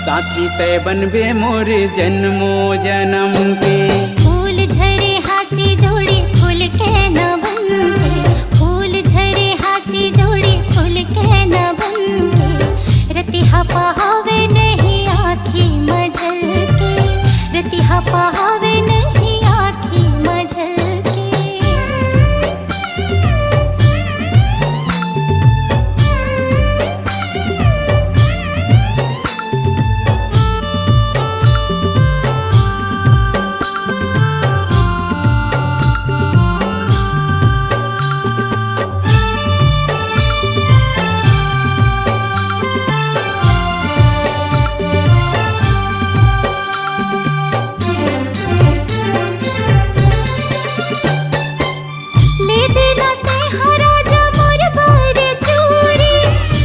साथी तय बनबे मोर जन्मो जन्म के। फूल झरे हासी जोड़ी फूल के न